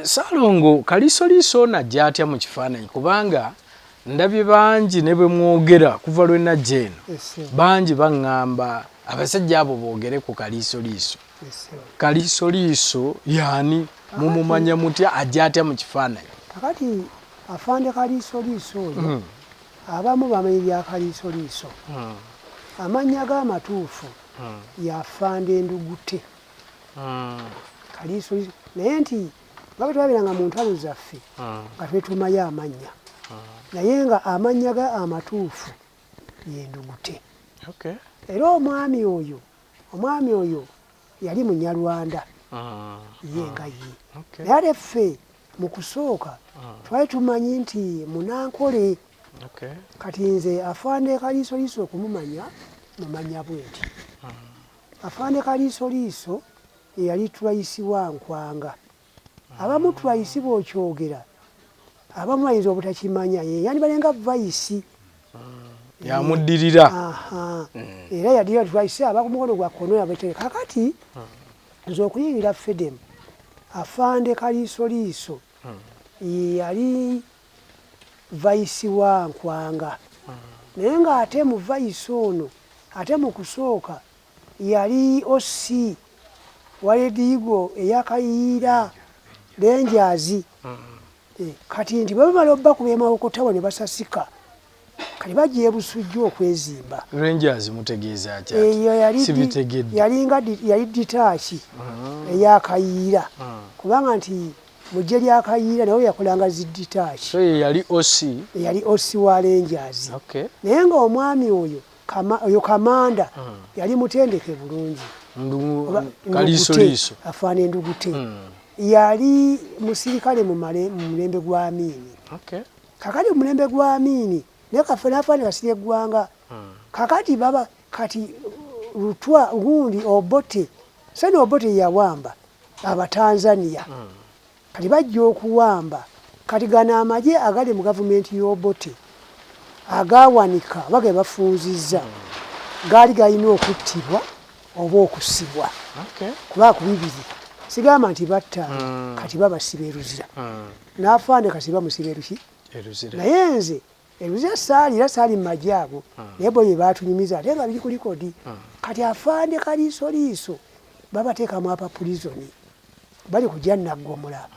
Salongo Kalisoliiso najja atya mu kifaananyi kubanga ndabye bangi ne bwe mwogera kuva lwe najja eno bangi baŋŋamba abasajja abo boogere ku Kalisoliiso. Kalisoliiso yani mumumanya mutya ajja atya mu kifaananyi? Kakati afande Kalisoliiso oyo abamu bamanyi bya Kalisoliiso. Amannya g'amatuufu y'Afande Ndugute. Kalisoliiso naye nti nga bwe twabiranga mu ntalo zaffe nga twetumayo amannya naye nga amannya ga amatuufu ye Ndugute. Era omwami oyo yali Munyarwanda ye nga ye. Naye ate ffe mu kusooka twali tumanyi nti Munankole. Kati nze Afande Kalisoliiso okumumanya mumanya bwe nti Afande Kalisoliiso yali Twaisi wa Nkwanga. Abamu Twaisi bw'okyogera abamu bayinza obutakimanya ye yandibalenga Vaisi yamuddirira. Era yaddirira Twaisi aba ku mukono gwa kkono yabete. Kakati nze okuyingira Fedem Afande Kalisoliiso yali Vaisi wa Nkwanga. Naye ng'ate mu Vaisi ono ate mu kusooka yali Ossi wa Ledigo ey'Akayiira Rangers. Kati nti bwe bamala obbakuba emawokotabo ne basasika kati bajja ebusujja okwezimba. Rangers mutegeeza atya? Sibitegedde. Yali ditaachi ey'Akayiira kubanga nti mu ggye ly'Akayiira nawe yakolanga ziditaachi. So yali Ossi? Yali Ossi wa Rangers. Naye ng'omwami oyo Kamanda yali mutendeke bulungi. Kalisoliiso Afande Ndugute yali musirikale mu mulembe gwa Amin. Kakati mu mulembe gwa Amin naye kaffe n'Afande Kasirye Gwanga. Kakati baba kati Lutwa gundi Obote Sene Obote yawamba Abatanzania. Kati bajja okuwamba kati gano amagye agali mu gavumenti y'Obote agawanika bage bafunzizza gaali galina okuttibwa oba okusibwa kuba ku bibiri sigamba nti batta kati babasiba eruzira n'Afande kati bamusiba eruki naye nze eruzira saali mu magye ago naye bo bye baatunyumiza ate nga biri ku likodi. Kati Afande Kalisoliiso babateekamu apa pulizoni bali kujja Naggomola.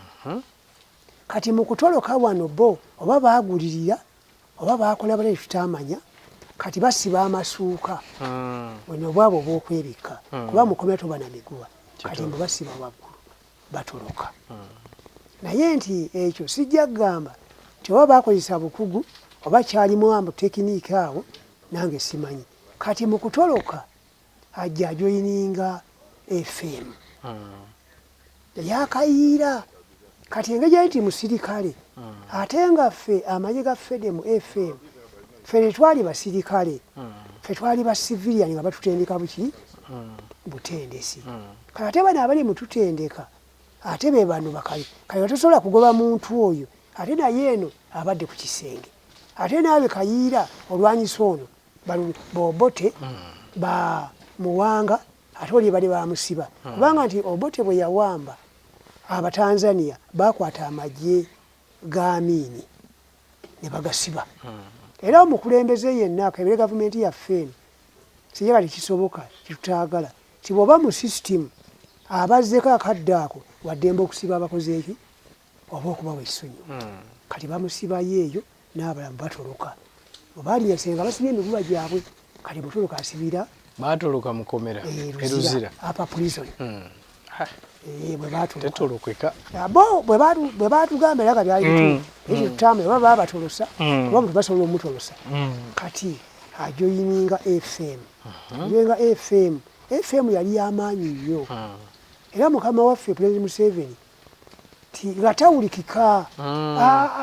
Kati mu kutoloka wano bo oba baagulirira oba baakola bale tutamanya kati basiba amasuuka wano bwabo bw'okwebikka kuba mukomera toba na miguwa kati mbu basiba waggulu batoloka. Naye nti ekyo sijja kugamba nti oba baakozesa bukugu oba kyalimu ambu tekiniiki awo nange simanyi. Kati mu kutoloka ajja ajoyininga FM ey'Akayiira. Kati engeri nti musirikale ate nga ffe amagye ga Fedem FM ffe tetwali basirikale ffe twali basiviliani nga batutendeka buki butendesi. Kati ate bano abali mututendeka ate be bano bakali kali batosobola kugoba muntu oyo ate naye eno abadde ku kisenge ate naabe Kayiira olwanyisa ono Obote ba Muwanga ate oli bali bamusiba kubanga nti Obote bwe yawamba Abatanzania bakwata amagye ga Amin ne bagasiba. Era omukulembeze yenna akebere gavumenti yaffe eno sijja kati kisoboka kitutaagala ti bw'oba mu system abazzeko akadde ako waddembe okusiba abakozi eki oba okubawa essunyu. Kati bamusibayo eyo n'abalamu batoloka obaali yasenga basibye emiguwa gyabwe kati mutoloka asibira baatoloka mukomera eruzira apa pulizoni. Bwe baatolokeka abo bwe baatugamba era kati ali tutambula oba baba batolosa oba muntu basobola omutolosa. Kati ajoyininga FM ajoyinga FM yali y'amaanyi nnyo era mukama waffe Pulezidenti Museveni nga tawulikika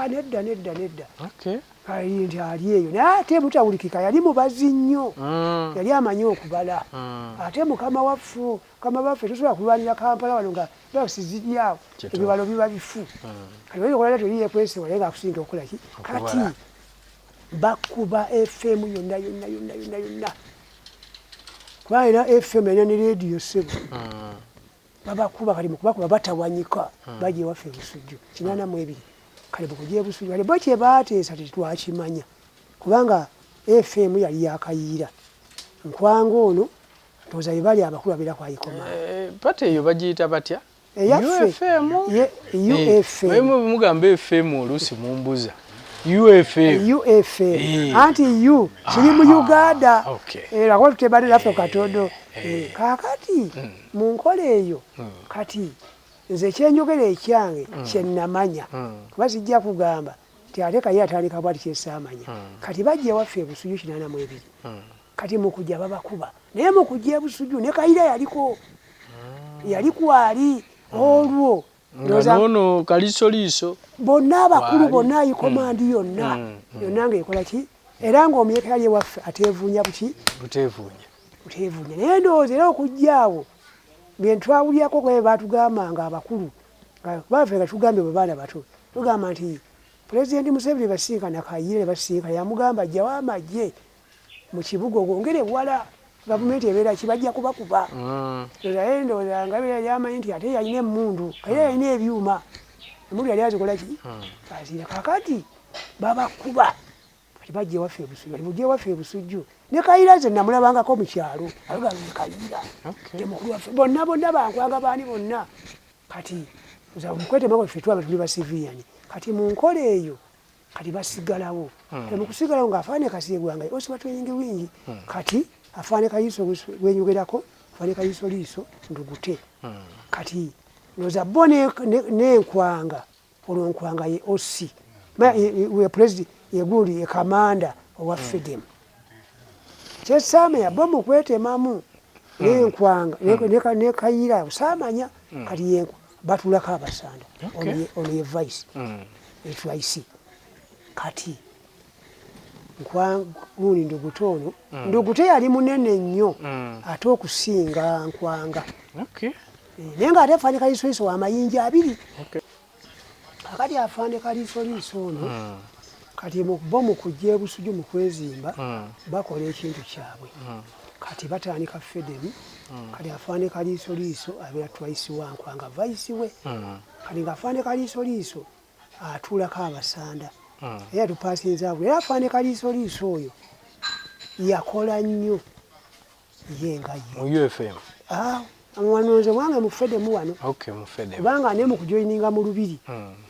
nedda nti ali eyo naye ate mutawulikika yali mubazi nnyo yali amanyi okubala. Ate mukama waffe tosobola kulwanira Kampala wano nga basiziryawo ebibalo biba bifu kati okolala toliye kwesewa naye nga akusinga okukola ki. Kati bakuba FM yonna kubanga era FM yalina ne rediyo ssebo babakuba kali mukubakuba batawanyika baje waffe Busujju 82 kali bukuje Busujju kali boche bateesa tetwakimanya kubanga FM yali yakayira nkwanga ono toza ibali abakulu abira kwa ikoma pate yo bagiyita batya UFM mwe mugambe FM olusi mumbuza UFM anti you kiri mu Uganda era ko tutebali laffe katodo kakati mu nkola eyo kati nze kyenjogera ekyange kyennamanya bazijja kugamba ti ate kaye atandika bwati kyesamanya kati bajje waffe Busujju 82 kati mukujja babakuba naye mukujja Busujju ne Kayira yaliko ali olwo nono kalisoliso bonna abakulu bonna ikomandi yonna nga ekola ki era ng'omuyekali waffe ateevuunya buteevuunya naye ndowooza era okujjaawo bye twawulyako kwe baatugambanga abakulu baffe nga tugambye bwe baana bato tugamba nti Pulezidenti Museveni basinkana Kayira basinkana yamugamba ajjawo amagye mu kibuga ogwongere bwala gavumenti ebeera kibajja kubakuba naye ndowooza nga bera yamanyi nti ate yalina emmundu Kayira yalina ebyuma emmundu yali azikola ki azira kakati babakuba kati bajje waffe Busujju kati bujje waffe Busujju ne Kayira ze namulabangako mu kyalo aluganga Kayira mukulu waffe bonna bankwanga baani bonna kati mukwete mako ffe twaba tuli basiviyani kati mu nkola eyo kati basigalawo mu kusigalawo ng'afaane Kasiigwanga osiba twenyingi wingi kati afaane Kayiso gwenyogerako afaane Kayiso liiso ndugute kati noza bo n'enkwanga olwo nkwanga ye osi we president yeguli ye kamanda owa FEDEM kyesama yabo mu kwetemamu n'enkwanga ne Kayira usamanya kati ye batulako abasanda ono ye vice vice kati nkwanguni ndugutono ndugute yali munene nnyo ate okusinga nkwanga naye nga ate afaane Kaliisoliiso w'amayinja 2 akati afaane Kaliisoliiso ono kati bo mu kujja Busujju mu kwezimba bakola ekintu kyabwe kati batandika FEDEM kati afaane Kaliisoliiso abeera twice wa nkwanga vice we kati ng'afaane Kaliisoliiso atuulako abasanda era tupaasinza abwe era afaane Kaliisoliiso oyo yakola nnyo ye nga ye mu UFM amwanonze mwange mu FEDEM wano kubanga ne mu kujoyininga mu Lubiri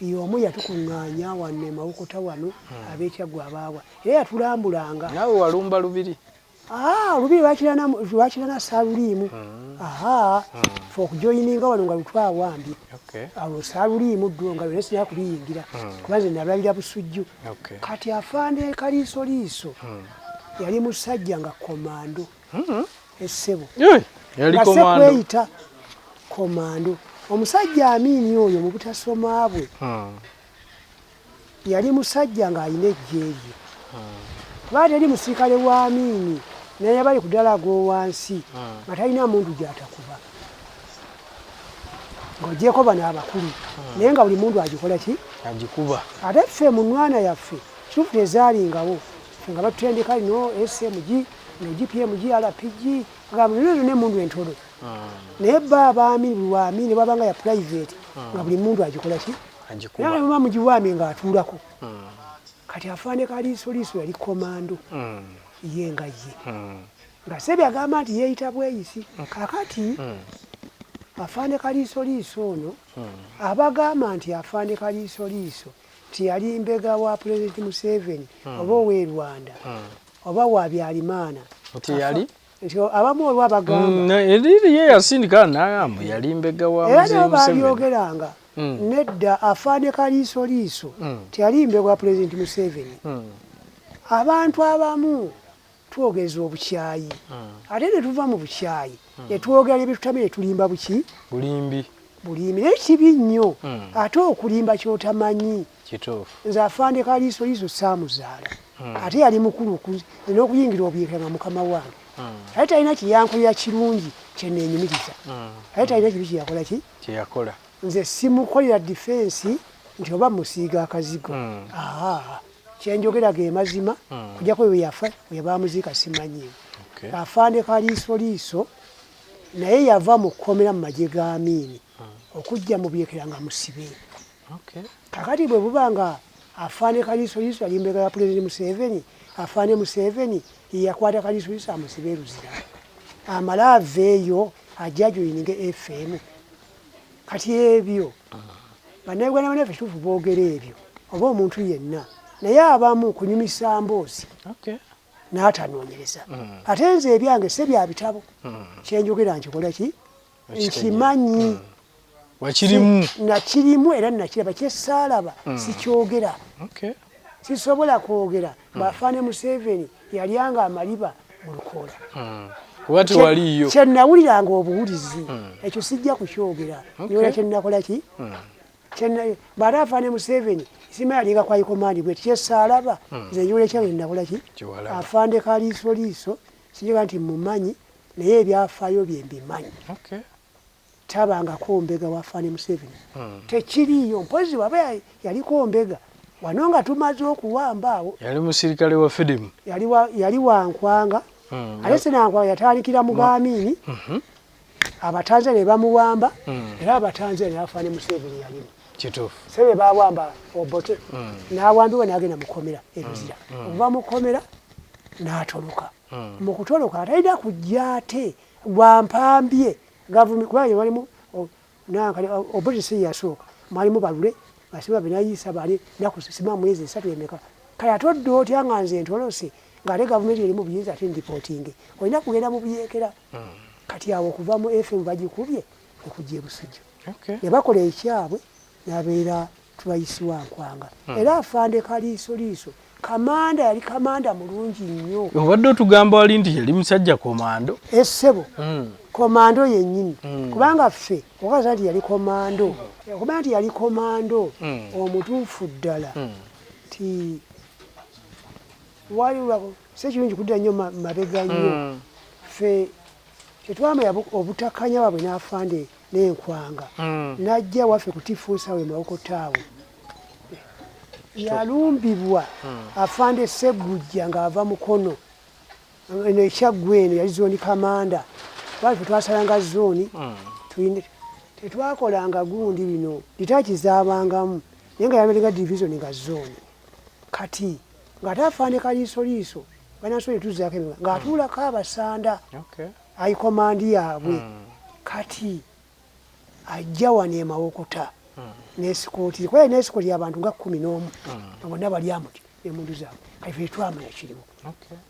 y'omu yatukuŋŋaanya wano Mawokota wano ab'Ekyaggwe abaawa era yatulambulanga naawe walumba Lubiri Lubiri lwakirana saaluliimu fe okujoyininga wano nga lutwawambye awo saaluliimu ddwo nga lwena sinaba kuliyingira kuba nze nabalabira Busujju kati afaane Kaliisoliiso yali musajja nga komando essebo nga sekweyita komando omusajja Amiini oyo mu butasoma bwe yali musajja ng'alina ejjeerye kuba teri musirikale wa Amiini naye bali ku ddala ag'owansi nga talina muntu gy'atakuba ng'ogyeko bano abakulu naye nga buli muntu agikola ki agikuba ate ffe mu nnwana yaffe kituufu tezaalingawo ffe nga batutendeka lino SMG no GPMG RPG nga mulino n'emundu entodo naye baba Amiini buli wa Amiini bwabanga ya private nga buli muntu agikola ki agikuba naye mama mugiwami ng'atuulako kati afaane Kaliisoliiso yali komando ye nga ye nga Sebi agamba nti yeeyita bweyisi kakati afaane Kaliisoliiso ono abagamba nti afaane Kaliisoliiso nti yali mbega wa Pulezidenti Museveni oba ow'e Rwanda oba wa Byalimaana nti yali nti abamu olwo abagamba eriri ye yasindika n'agamba yali mbega wa era nabo balyogeranga nedda afaane Kaliisoliiso nti yali mbega wa Pulezidenti Museveni abantu abamu twogeza obukyayi ate ne tuva mu bukyayi ne twogera ebitutamye ne tulimba bulimbi naye kibi nnyo ate okulimba ky'otamanyi kituufu nze afaane Kaliisoliiso saamuzaala ate yali mukulu n'okuyingira obuyika nga mukama wange ate talina kiyankulira kirungi kye neenyumiriza ate talina kibi kyeyakola ki kyeyakola nze simukolera defensi nti oba musiiga akazigo kyenjogera ge mazima kujjako we yafa we baamuziika simanyiiwo afaane Kaliisoliiso naye yava mu kkomera mu magye ga Amiini okujja mu Byekera nga musibe. Kakati bwe buba nga afaane Kaliisoliiso ali mbega ya Pulezidenti Museveni, afaane Museveni yakwata Kaliisoliiso amusibe e Luzira, amala aveeyo ajja joyininge FM. Kati ebyo bannayuganda bannaffe kituufu boogera ebyo oba omuntu yenna, naye abamu kunyumisa mboozi n'atanoonyereza. Ate nze ebyange si bya bitabo, kyenjogera nkikola ki nkimanyi, nakirimu era nakiraba, kyesaalaba sikyogera, sisobola kwogera. Bafaane Museveni yalyanga amaliba mu Lukoola, kyenawuliranga obuwulizi, ekyo sijja kukyogera. Nyola kyenakola ki bw'ate afaane Museveni sima yalinga kwa ikomandi bwe kyesaalaba, nze nyola ekyange nakola ki afande Kaliisoliiso sijoga nti mumanyi, naye ebyafaayo bye mbimanyi. Tabangako mbega wafaane Museveni, tekiriyo. Mpozi waba yaliko mbega wano nga tumaze okuwamba awo, yali musirikale wa FEDEM, yali wankwanga, ate Ssenankwanga yatandikira mu Amiini, Abatanzania ne bamuwamba, era Abatanzania afaane Museveni yalimu kituufu. Sebe bawamba Obote n'awambibwa n'agenda mu kkomera e Luzira. Okuva mu kkomera n'atoloka. Mu kutoloka atalina kujja ate gwampambye gavumenti, kubanga walimu Obote si yasooka, mwalimu Balule basiba benayiisa bali nakusima mwezi 3 emeka. Kale atodde otya nga nze ntolose ng'ate gavumenti erimu buyinza ate ndipootinge, olina kugenda mu Byekera. Kati awo okuva mu FM bagikubye okujja e Busujju, ne bakola ekyabwe n'abeera Twice Wankwanga. Era afande Kaliisoliiso kamanda, yali kamanda mulungi nnyo. Obadde otugamba wali nti yali musajja komando? Essebo komando yennyini, kubanga ffe okaza nti yali komando, kubanga nti yali komando omutuufu ddala, ti waliwo sekirungi kudda nnyo mabega nnyo. Ffe tetwamanya obutakanya bwabwe n'afande n'enkwanga, n'ajja waffe kutifuusa we Mawokotaawo. Yalumbibwa afande Sseggujja ng'ava Mukono, eno ekyaggwa eno yali zooni kamanda. Twali twasalanga zooni, tetwakolanga gundi bino litakizaabangamu, naye nga yabeerenga division nga zooni. Kati ng'ate afande Kaliisoliiso banasobola tuzaako emibwa ng'atuulako Abasanda, ayikomandi yaabwe. Kati ajja wano e Mawokota n'esikooti, kubera n'esikooti y'abantu nga 11 bonna bali amuti emundu zaabwe. Kati ffe twamanya kirimu,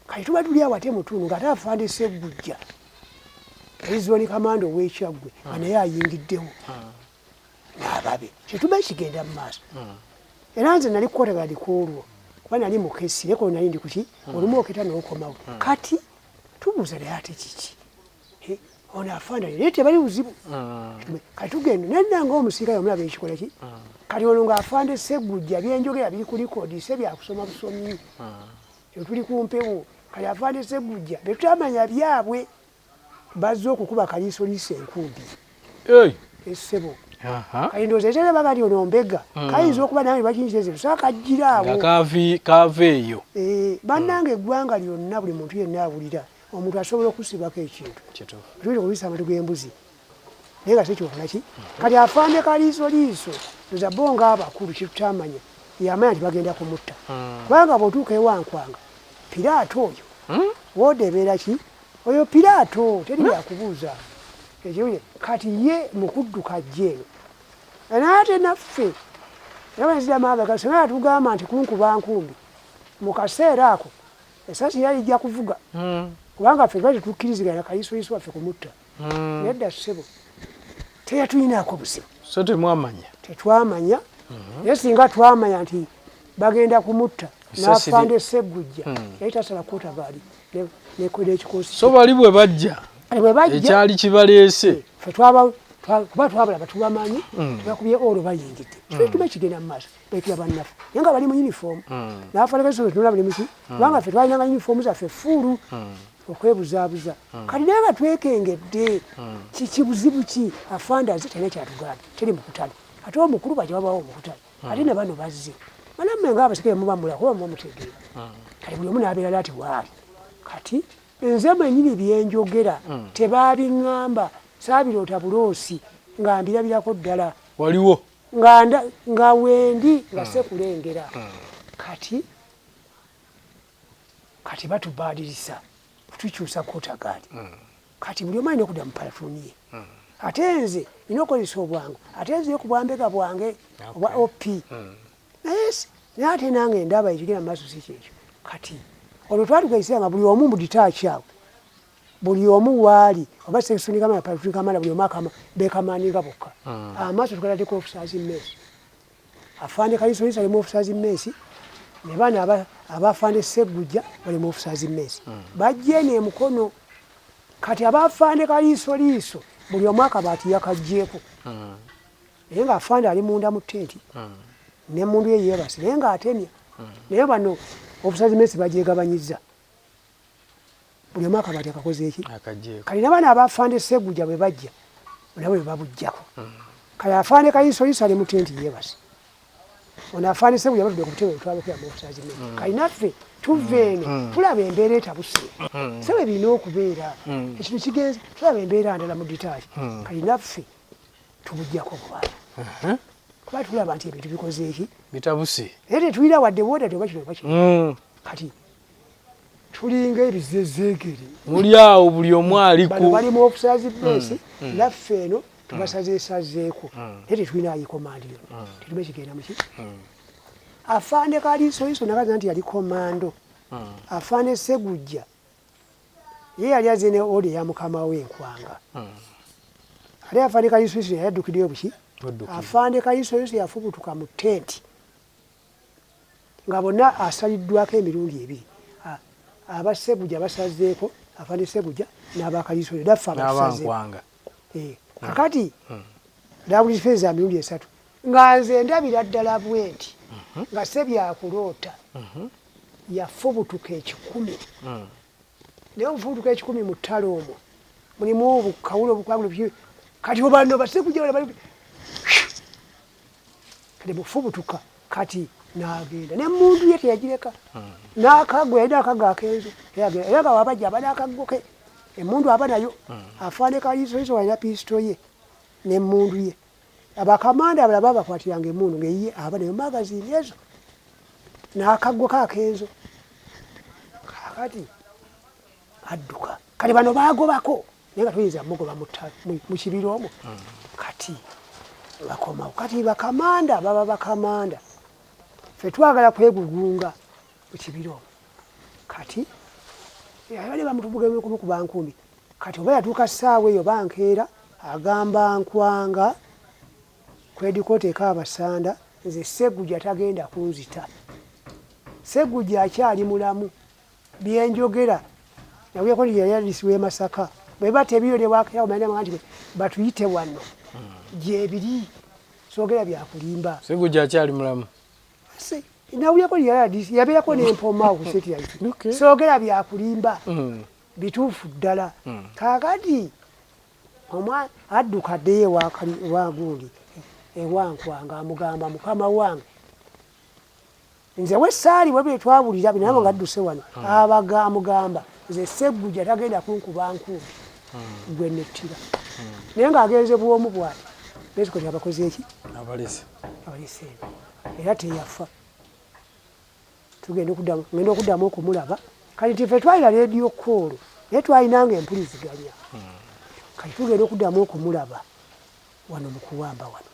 kati tuba tuli awo ate mutundu ng'ate afande Sseggujja yali zooni kamanda ow'Ekyaggwe nga naye ayingiddewo n'ababe, kyetuba kigenda mu maaso. Era nze nali kwotagadi kwolwo kuba nali mukesi, naye nali ndi kuki olumu oketa n'okomawo. Kati tubuuza naye ate kiki ono afanda naye tebali buzibu. Kati tugenda nenanga omusirikale omulaba ekikola ki, kati ono ng'afande Sseggujja byenjogera biri ku likodi, se byakusoma busomi, tuli ku mpewo. Kati afande Sseggujja betutamanya byabwe bazze okukuba Kaliisoliiso enkumbi essebo. Kati ndowooza ekitera bagati ono mbega kayinza okuba nange bakinyisiza tusaba kajjira awo kaveeyo. Bannange eggwanga lyonna buli muntu yenna awulira omuntu asobola okusibako ekintu, tulina okubisa amatu g'embuzi naye nga si kyokola ki. Kati afande Kaliisoliiso ndoza bo ng'abakulu kitutamanya yamanya nti bagenda kumutta, kubanga bw'otuuka ewankwanga Piraato oyo wooda ebeera ki, oyo Piraato teri byakubuuza ekyo. Kati ye mukudduka jjeeno anaate naffe nabanziramangasenga yatugamba nti kunkuba nkumbi mu kaseera ako esasi yalijja kuvuga, kubanga ffe twali tetukkiriziganya Kaliisoliiso waffe kumutta. Nedda ssebo teyatulinaako buzibu. So temwamanya? Tetwamanya, naye singa twamanya nti bagenda kumutta n'afande Sseggujja yali tasala kwotavaali n'ekikosi. So bali bwe bajja ekyali kibaleese ffe kuba twabulaba tubamanyi, tubakubye olwo bayingidde, tuba kigenda mu maaso bekira bannaffe naye nga bali mu yunifoomu n'afande Kaliisoliiso tunula buli muki, kubanga ffe twalinanga yunifoomu zaffe fuulu okwebuzaabuza. Kati naye nga twekengedde kibuzibu ki afande aze talina kyatugambye, teri mukutale ate omukulu bajja babawo omukutale ate ne bano bazze banammwe ng'abasekere muba mulaba kuba muba mutegeera. Kati buli omu n'abeera ati waali. Kati nze mwenyini byenjogera tebabiŋŋamba saabiroota buloosi nga mbirabirako ddala waliwo nga wendi nga sekulengera kati batubaadirisa tukyusa kotagaali kati buli omu alina okudda mu palatuuni ye ate nze nina okukozesa obwangu ate nze ku bwambega bwange obwa op naye ate nange ndaba ekigenda mu maaso si kyekyo kati olwo twatugaisira nga buli omu mu ditaaci awo buli omu waali oba sekisoni kamala palatuuni kamala buli omu bekamaaninga bokka amaaso tukaladdeko officers mess afande kalisolisa alimu officers mess ne bana abafande Segujja balimu officers mess bajje n'emukono kati abafande kaliisoliiso buli omu akabaati yakaggyeko naye ng'afande ali munda mu tenti n'emmundu ye yeebase naye ng'atemya naye bano officers mess bagyegabanyiza buli omu akabaati akakoze eki kali nabana abafande Segujja bwe bajja nabo bwe babuggyako kali afande kaliisoliiso ali mu tenti yeebase ono afande Segujja batudde ku butebe bwetwabekera mu officers mess kali naffe tuva eno tulaba embeera etabuse sebe birina okubeera ekintu kigenze tulaba embeera ndala mu ditaaci kali naffe tubuggyako bwala kuba tulaba nti ebintu bikoze eki bitabuse naye tetulina wadde bwodate oba kino oba kino kati tulinga ebizezeegere muli awo buli omu bano bali mu officers mess naffe eno tubasazeesazeeko naye tetulina ayikomandi yonna tetuma ekigenda muki afande kaliisoliiso nakaza nti yali komando afande Segujja ye yali aze ne ode ya mukama we Nkwanga ate afande kaliisoliiso yali addukiddeyo buki afande kaliisoliiso yafubutuka mu tenti nga bonna asaliddwako emirundi ebiri aba Segujja basazeeko afande Segujja n'abakaliisoliiso daffe abasazeeko kakati dabuli feza mirundi 3 nga nze ndabira ddala bwenti nga sebyakuloota yafubutuka 10 naye obufubutuka 10 mu ttale omwo mulimu obukawulo obukwangula kati obano Basegujja kati bufubutuka kati n'agenda n'emmundu ye teyagireka n'akaggo yalina akaggo akenzo era nga wabajja aba n'akaggo ke emmundu aba nayo afande kaliisoliiso walina piisito ye n'emmundu ye abakamanda abalaba bakwatiranga emmundu ng'eye aba nayo magazini ezo n'akaggo kakenzo kakati adduka kati bano baagobako naye nga tuyinza mugoba mu kibira omwo kati bakomawo kati bakamanda baba bakamanda ffe twagala kwegugunga mu kibira omwo kati abali bamutubugemekumu ku bankumi kati oba yatuuka ssaawa eyo bankeera agamba Nkwanga kwedikoteeka abasanda nze Segujja tagenda kunzita Segujja akyali mulamu byenjogera nawuyako nti yayalisi w'e Masaka bwe batebiyo ne waakerawo mayina nti batuyite wano gyebiri soogera byakulimba Segujja akyali mulamu nawuyako yayalisi yabeerako n'empoma okuseti yaife soogera byakulimba bituufu ddala kaakati omwana adduka addeyo ewagundi ewa Nkwanga amugamba mukama wange nze wessaali bwe twabulira binabo nga adduse wano amugamba nze Segujja tagenda kunkuba nkumbi gwe nettira naye ng'agenze bwomu bwati besikoti abakoze eki abalese era teyafa ngenda okuddamu okumulaba kati tife twalina leediyo koolo naye twalinanga empuliziganya kati tugenda okuddamu okumulaba wano mu kuwamba wano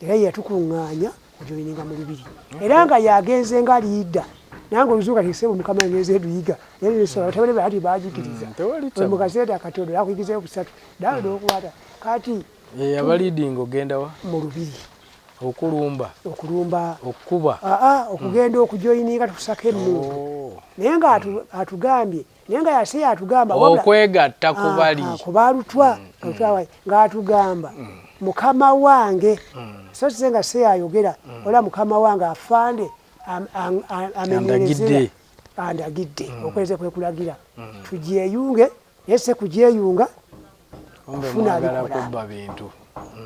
era yatukuŋŋaanya kujoyininga mu Lubiri era nga yagenze nga liida nange oluzuuka tisebo mukama yagenze eduyiga tabane bati bagikiriza mu kaseera katondo akuyigizeyo kusatu nawe n'okwata kati abaliidinga ogendawa mu Lubiri okulumba okukuba okugenda okujoyininga tukusaka emmundu naye nga atugambye naye nga yase atugamba okwegatta kubalutwa ng'atugamba mukama wange so kize nga seyayogera ola mukama wange afande amenyerezera andagidde okweze kwekulagira tugyeyunge naye se kugyeyunga ofuna bikola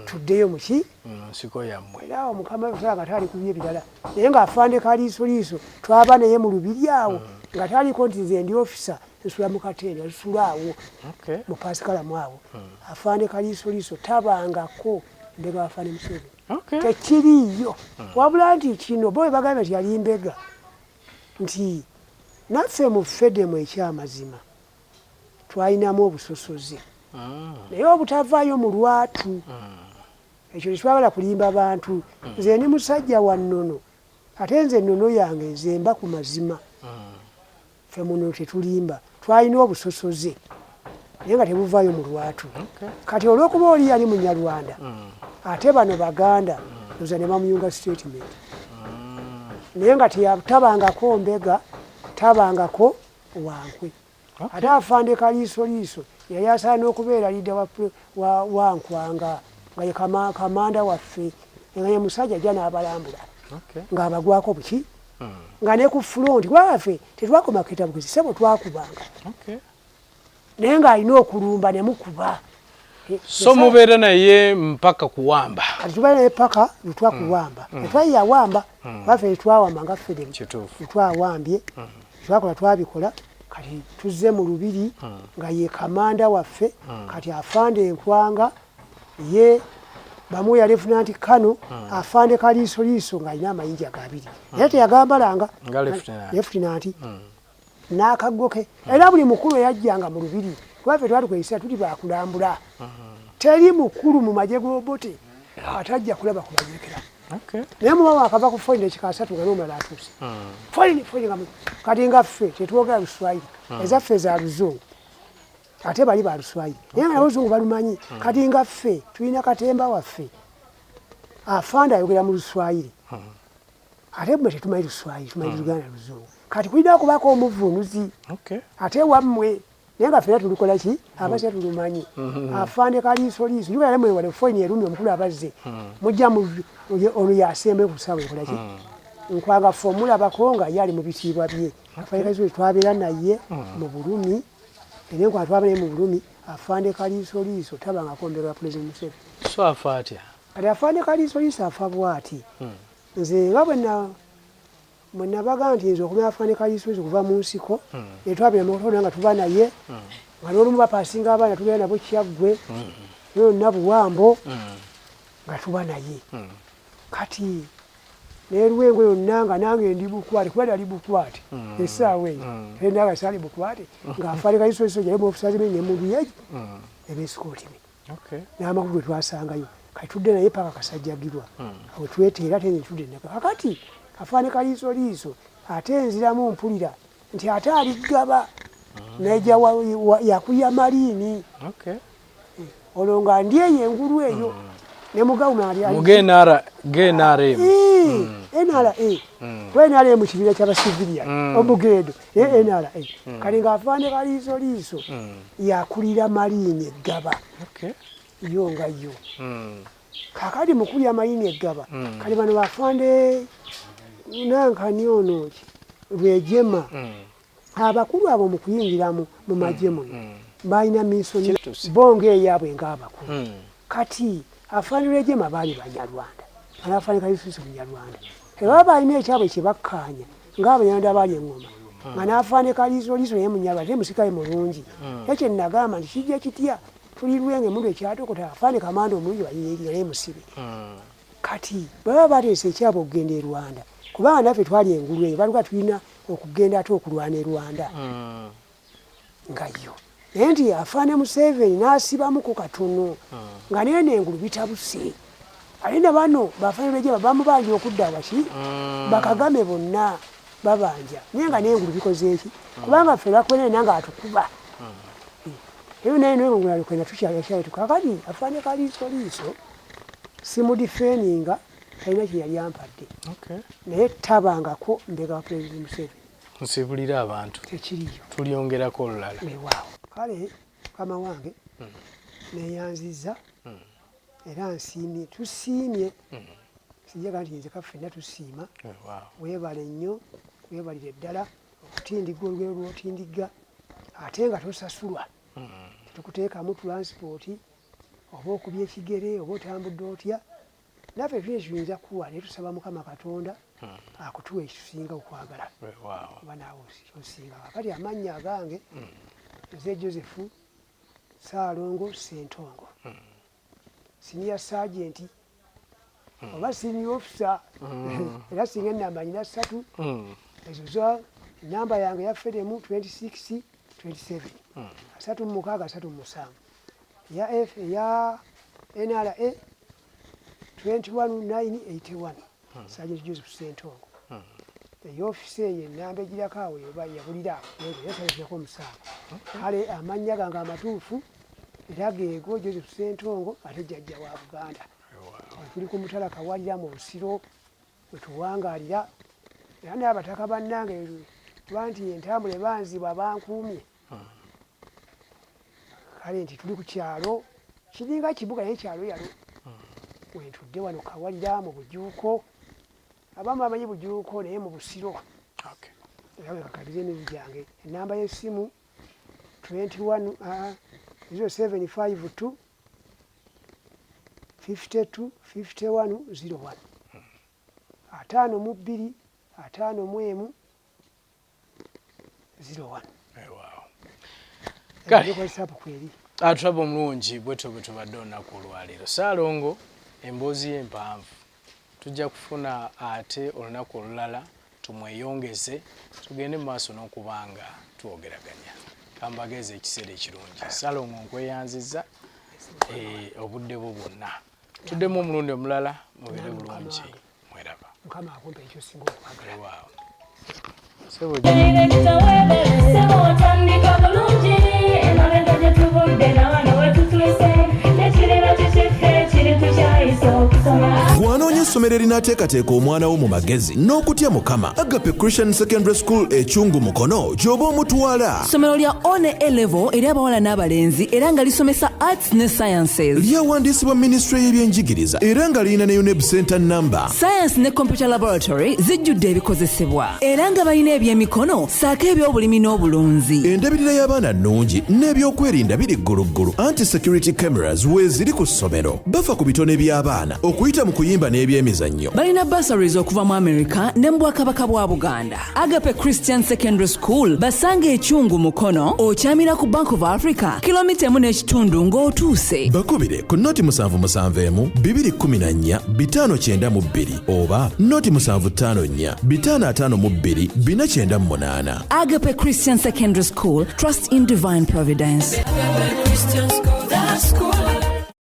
tuddeyo muki nsiko yammwe era awo mukama nga taali kubya ebirala naye ng'afande kaliisoliiso twaba naye mu Lubiri awo nga taliko nti nze ndi ofisa nsula mu Katende nsula awo mu Pasikalamu awo Afande Kaliisoliiso tabangako mbega Afande Museveni tekiriiyo wabula nti kino bo bagambye nti yali mbega nti naffe mu FEDEM ekyamazima twalinamu obusosoze naye obutavaayo mu lwatu ekyo tetwagala kulimba bantu nze ni musajja wa nnono ate nze ennono yange nze mba ku mazima ffe muno tetulimba twalina obusosoze naye nga tebuvaayo mu lwatu kati olw'okuba oli yali munyarwanda ate bano baganda oza ne bamuyunga statement naye nga tabangako mbega tabangako wankwe ate Afande Kaliisoliiso yali asaana okubeera liida wa Nkwanga nga ye kamanda waffe nga ye musajja ajja n'abalambula ng'abagwako buki nga ne ku front waffe tetwakoma ketabukizi sebo twakubanga naye ng'alina okulumba ne mukuba so mubeera naye mpaka kuwamba kati tubeera naye paka lutwakuwamba tetwayiyawamba waffe tetwawamba nga FEDEM tetwawambye twakola twabikola kati tuzze mu lubiri nga ye kamanda waffe kati Afande Nkwanga ye bamuya Lieutenant Kano Afande Kaliisoliiso ng'alina amayinja gabiri naye teyagambalanga Lieutenant n'akaggoke era buli mukulu eyajjanga mu lubiri twaffe twatukwesera tuli bakulambula teri mukulu mu magye g'obote atajja kulaba ku bajeekera naye mubamu akava ku foyini ekikasatu nga n'omulala atuuse foyini kati nga ffe tetwogera Luswayiri ezaffe za Luzungu ate bali ba Luswayiri naye nga n'Abazungu balumanyi kati nga ffe tulina Katemba waffe Afande ayogera mu Luswayiri ate bwe tetumanyi Luswayiri tumanyi Luganda Luzungu kati kulina okubako omuvunuzi ate wammwe naye nga ffena tulikola ki abazze tulumanyi Afande Kaliisoliiso yugala mwewale foyini erumi omukulu abazze mujja ono yasembe ku ssaawa ekola ki Nkwanga ffe omulabako nga ye ali mu bitiibwa bye Afande Kaliisoliiso twabeera naye mu Bulumi era Nkwanga twabeera naye mu Bulumi Afande Kaliisoliiso tabangako mbega wa Pulezidenti Museveni so afa atya kati Afande Kaliisoliiso afa bw'ati nze nga bwe nabaga nti nze okumenya Afande Kaliisoliiso kuva mu nsiko ne twabira mu nga tuba naye nga n'olumu bapaasinga abaana tubeera nabo Kyaggwe yonna Buwambo nga tuba naye kati n'eruwengo yonna nga nange ndi Bukwate kuba nali Bukwate essaawa eyo era nange saali Bukwate nga Afande Kaliisoliiso gyali mu ofisazi be n'emundu yeegi ne beesikooti be n'amakulu ge twasangayo kati tudde naye paka Kasajjagirwa awe tweteera ate netudde nako kakati Afande Kaliisoliiso ate nziramu mpulira nti ate aligaba naija yakuya Malini olwo nga ndi eyo engulu eyo ne mugawuma NRA NRA mu kibiina ky'abasiviliya omugedo NRA kali nga Afande Kaliisoliiso yakulira Malini eggaba yo nga yo kakati mukulya Malini eggaba kali bano Bafande nankani ono Rwejema abakulu abo mu kuyingira mu magye muno balina minsoni bonge eyabwe ng'abakulu kati Afande Rwejema baali Banyarwanda Afande Kaliisoliiso Munyarwanda era balina ekyabwe kye bakkaanya ng'Abanyarwanda baali eŋŋoma nga n'Afande Kaliisoliiso naye Munyarwanda musikaye mulungi ekyo nagamba nti kijja kitya tuli lwenge mundu ekyatokota Afande Kamanda omulungi naye musibe kati baba bateesa ekyabwe okugenda e Rwanda kubanga naffe twali engulu eyo baluka tulina okugenda ate okulwana e Rwanda nga yo naye nti Afande Museveni n'asibamuko katono nga naye n'engulu bitabuse ate ne bano Bafande Rwejema bamubanja okudda waki Bakagame bonna babanja naye nga n'engulu bikoze eki kubanga ffe bakwene nanga atukuba eyo naye n'engulu alikwenda tukyali kakati Afande Kaliisoliiso simudifeninga talina kye yali ampadde naye tabangako mbega wa Pulezidenti Museveni nsibulira abantu tekiriyo tulyongerako olulala waaw kale kama wange neyanziza era nsiimye tusiimye sijaga nti nze kaffenna tusiima weebale nnyo weebalire ddala okutindiga olugero lw'otindiga ate nga tosasulwa tukuteekamu transipooti oba okubya ekigere oba otambudde otya naffe tuyinza kuwa naye tusaba Mukama Katonda akutuwa ekitusinga okwagala oba naawe osinga. Kakati amannya agange nze Joseph Ssaalongo Ssentongo, senior sergeant oba senior officer, era singa ennamba nyina 3 ezo za namba yange ya FEDEM 26 27 36 ya NRA 21981 Sergeant Joseph Ssentongo. Ey'ofisi eyo ennamba egirako awo eba yabulira yasaleko omusango. Kale amannya gange amatuufu era geego Joseph Ssentongo ate jjajja wa Buganda. Tuli ku mutala Kawalira mu Busiro wetuwangaalira era n'abataka bannange lwanti entambule banzibwa bankuumye. Kale nti tuli ku kyalo kiringa kibuga naye kyalo yalo wentudde wano Kawalira mu Bujuuko, abamu bamanyi Bujuuko naye mu Busiro. Era wekakaliza emirimu gyange. Ennamba y'essimu 0752 52 5101 52 5101. Atulaba omulungi bwetyo bwe tubadde olunaku olwaleero. Ssaalongo, emboozi y'empanvu. Tujja kufuna ate olunaku olulala tumweyongeze tugende mu maaso n'okubanga twogeraganya. Kambageeza ekiseera ekirungi. Ssaalongo nkweyanziza obudde bwo bwonna. Tuddemu omulundi omulala mubeere bulungi. Mweraba. Mukama akumpe ekyosinga okwagala. Gwanoonya essomero erinaateekateeka omwana wo mu magezi n'okutya Mukama. Agape Christian Secondary School Ekyungu Mukono gy'oba omutwala. Ssomero lya one A-level eri abawala n'abalenzi era nga lisomesa arts ne sciences. Lyawandiisibwa Ministry y'ebyenjigiriza era nga lirina ne UNEB Center number. Science ne computer laboratory zijjudde ebikozesebwa era nga balina ebyemikono saako eby'obulimi n'obulunzi. Endabirira y'abaana nnungi n'ebyokwerinda biri gguluggulu. Anti-security cameras weeziri ku ssomero. Bafa ku bitone by'abaana okuyita mu kuyimba n'ebyemizannyo. Balina bursaries okuva mu America ne mu Bwakabaka bwa Buganda. Agape Christian Secondary School basanga Ekyungu Mukono okyamira ku Bank of Africa kilomita 1.5 ng'otuuse. Bakubire ku noti 771 214 592 oba noti 754 552 498. Agape Christian Secondary School, trust in divine providence. Agape Christian School, that school.